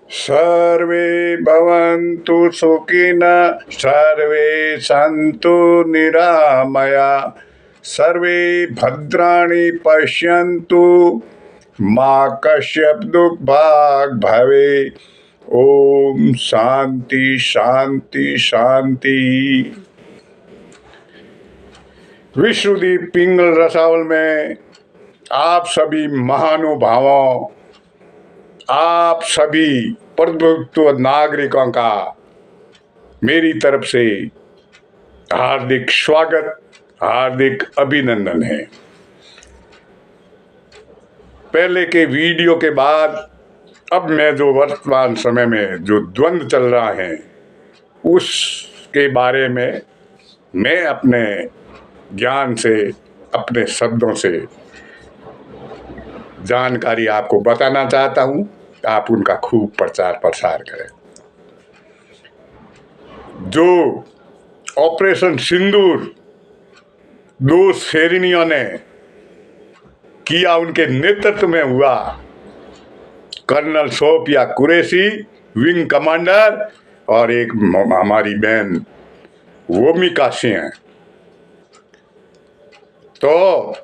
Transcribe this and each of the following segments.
सर्वे भवन्तु सुखिनः सर्वे सन्तु निरामया सर्वे भद्राणि पश्यन्तु मा कश्चित् दुःखभाग् भवेत्। ओम शांति शांति शांति। विश्वदीप पिंगल रसावल में आप सभी महानुभावों, आप सभी प्रभुत्व नागरिकों का मेरी तरफ से हार्दिक स्वागत, हार्दिक अभिनंदन है। पहले के वीडियो के बाद अब मैं जो वर्तमान समय में जो द्वंद्व चल रहा है उसके बारे में मैं अपने ज्ञान से, अपने शब्दों से जानकारी आपको बताना चाहता हूं। आप उनका खूब प्रचार प्रसार करें। जो ऑपरेशन सिंदूर दो श्रेणियों ने किया, उनके नेतृत्व में हुआ, colonel Sofiya Qureshi wing commander और एक हमारी बहन वोमिका सिंह। तो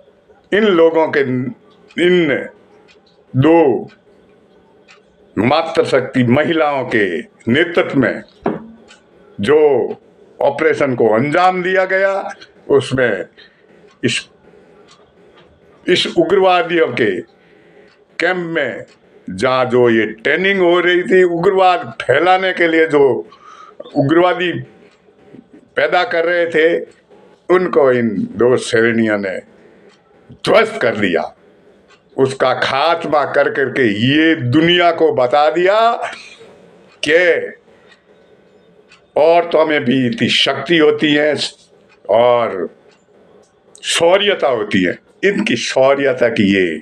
इन लोगों के, इन दो मातृशक्ति महिलाओं के नेतृत्व में जो ऑपरेशन को अंजाम दिया गया, उसमें इस उग्रवादियों के कैंप में जहाँ जो ये ट्रेनिंग हो रही थी, उग्रवाद फैलाने के लिए जो उग्रवादी पैदा कर रहे थे, उनको इन दो श्रेणियों ने ध्वस्त कर दिया। उसका खात्मा कर करके ये दुनिया को बता दिया कि औरतों में भी इतनी शक्ति होती है और शौर्यता होती है। इनकी शौर्यता की ये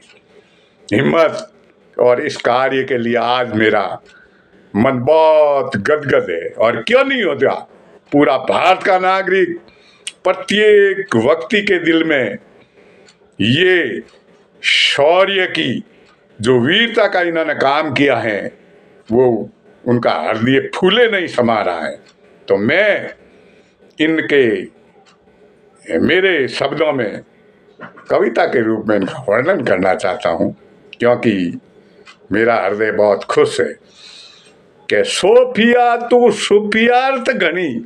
हिम्मत और इस कार्य के लिए आज मेरा मन बहुत गदगद है। और क्यों नहीं होता, पूरा भारत का नागरिक, प्रत्येक व्यक्ति के दिल में ये शौर्य की, जो वीरता का इन्होंने काम किया है, वो उनका हृदय फूले नहीं समा रहा है। तो मैं इनके, मेरे शब्दों में कविता के रूप में इनका वर्णन करना चाहता हूँ, क्योंकि मेरा हृदय बहुत खुश है कि सोफिया तू सुफियार्थ घनी,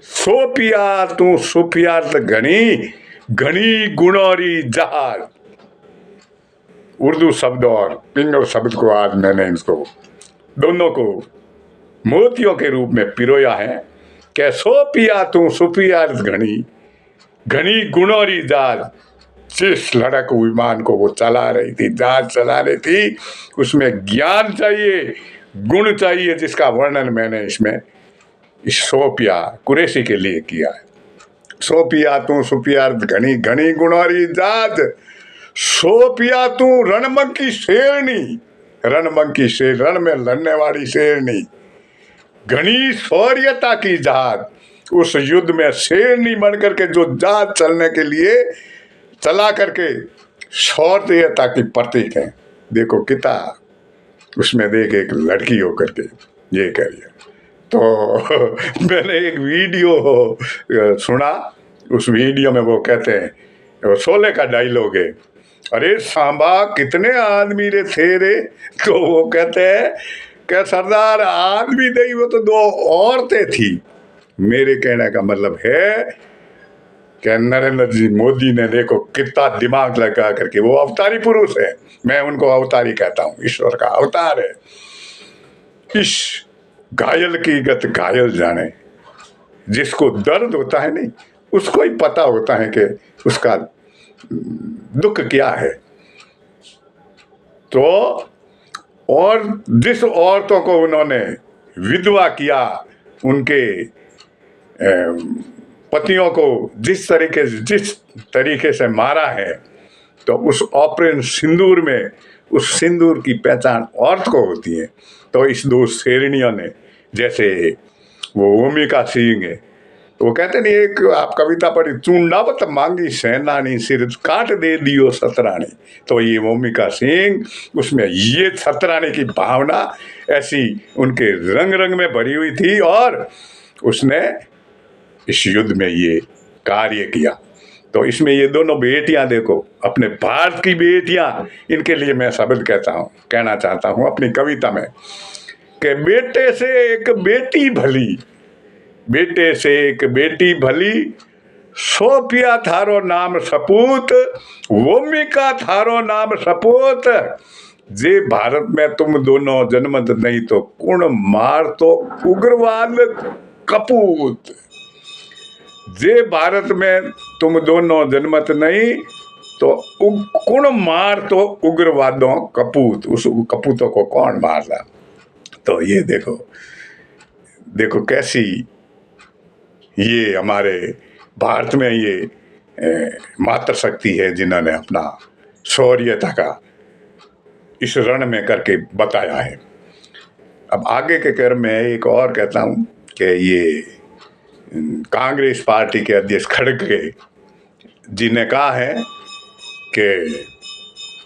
सोफिया तू सुफियार्थ घनी, घनी गुणोरी जहाज। उर्दू शब्द और पिंगल शब्द को आज मैंने इसको दोनों को मोतियों के रूप में पिरोया है कि सोफिया तू सुफियार्थ घनी, घनी गुणोरी जहाज। जिस लड़क विमान को वो चला रही थी, जहाज चला रही थी, उसमें ज्ञान चाहिए, गुण चाहिए, जिसका वर्णन मैंने इसमें इस सोफिया कुरैशी के लिए किया है। सोफिया तू सुफियार्थ घनी, घनी गुणोरी जहाज, सोफिया तू रणमंकी शेरनी, रणमंकी शेर, रण में लड़ने वाली शेरनी, घनी शौर्यता की जहाज। उस युद्ध में शेरनी बन करके जो जहाज चलने के लिए चला करके शौर्यता की प्रतीक है। देखो कितना उसमें देख, एक लड़की हो करके ये करिए। तो मैंने एक वीडियो सुना, उस वीडियो में वो कहते हैं, वो शोले का डायलॉग है, अरे सांबा कितने आदमी रे थे रे। तो वो कहते हैं कि सरदार आदमी नहीं, वो तो दो औरतें थी। मेरे कहने का मतलब है कि नरेंद्र जी मोदी ने देखो कितना दिमाग लगा करके, वो अवतारी पुरुष है, मैं उनको अवतारी कहता हूँ, ईश्वर का अवतार है। इस घायल की गत घायल जाने, जिसको दर्द होता है नहीं, उसको ही पता होता है कि उसका दुख क्या है। तो और जिस औरतों को उन्होंने विधवा किया, उनके पतियों को जिस तरीके से मारा है, तो उस ऑपरेशन सिंदूर में उस सिंदूर की पहचान औरत को होती है। तो इस दो श्रेणियों ने, जैसे वो वोमिका सिंह है, वो कहते नहीं, एक आप कविता पढ़ी, चूंडावत मांगी सेनानी सिर काट दे दियो सतरानी। तो ये भूमिका सिंह, उसमें ये सतरानी की भावना ऐसी उनके रंग रंग में भरी हुई थी, और उसने इस युद्ध में ये कार्य किया। तो इसमें ये दोनों बेटियां देखो, अपने भारत की बेटियां, इनके लिए मैं शब्द कहना चाहता हूं अपनी कविता में कि बेटे से एक बेटी भली, बेटे से एक बेटी भली, सोफिया थारो नाम सपूत, वोमिका थारो नाम सपूत, जे भारत में तुम दोनों जन्मत नहीं तो कुण मार तो उग्रवाद कपूत। जे भारत में तुम दोनों जन्मत नहीं तो कुण मार तो उग्रवादों कपूत। उस कपूतों को कौन मारता? तो ये देखो कैसी ये हमारे भारत में ये मातृ शक्ति है, जिन्होंने अपना शौर्यता का इस रण में करके बताया है। अब आगे के क्रम में एक और कहता हूँ कि ये कांग्रेस पार्टी के अध्यक्ष खड़गे जी ने कहा है कि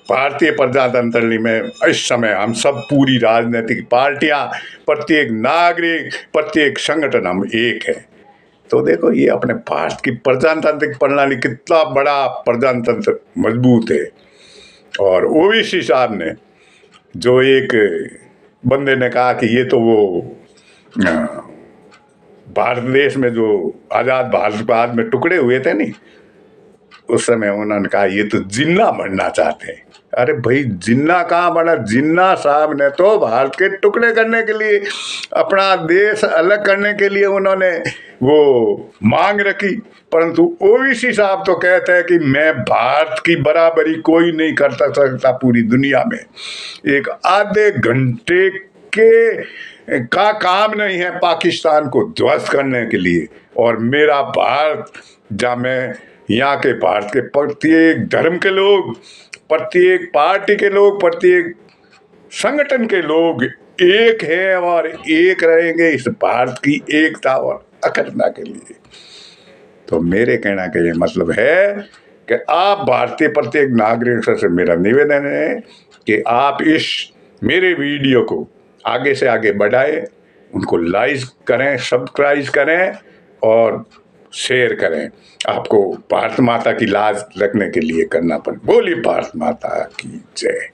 भारतीय प्रजातंत्र में इस समय हम सब, पूरी राजनीतिक पार्टियां, प्रत्येक नागरिक, प्रत्येक संगठन, हम एक है। तो देखो ये अपने भारत की प्रजातांत्रिक प्रणाली कितना बड़ा प्रजातंत्र मजबूत है। और ओवैसी साहब ने, जो एक बंदे ने कहा कि ये तो वो भारत देश में जो आज़ाद भारत बाद में टुकड़े हुए थे नहीं, उस समय उन्होंने कहा ये तो जिन्ना बनना चाहते हैं। अरे भाई, जिन्ना कहाँ बना? जिन्ना साहब ने तो भारत के टुकड़े करने के लिए, अपना देश अलग करने के लिए उन्होंने वो मांग रखी, परंतु ओवैसी साहब तो कहते हैं कि मैं भारत की बराबरी कोई नहीं कर सकता पूरी दुनिया में। एक आधे घंटे के का काम नहीं है पाकिस्तान को ध्वस्त करने के लिए। और मेरा भारत, जहाँ मैं यहाँ के भारत के प्रत्येक धर्म के लोग, प्रत्येक पार्टी के लोग, प्रत्येक संगठन के लोग एक हैं और एक रहेंगे इस भारत की एकता और अखंडता के लिए। तो मेरे कहना का ये मतलब है कि आप भारतीय प्रत्येक नागरिक से मेरा निवेदन है कि आप इस मेरे वीडियो को आगे से आगे बढ़ाएं, उनको लाइक करें, सब्सक्राइब करें और शेयर करें। आपको भारत माता की लाज रखने के लिए करना पड़े। बोलिए भारत माता की जय।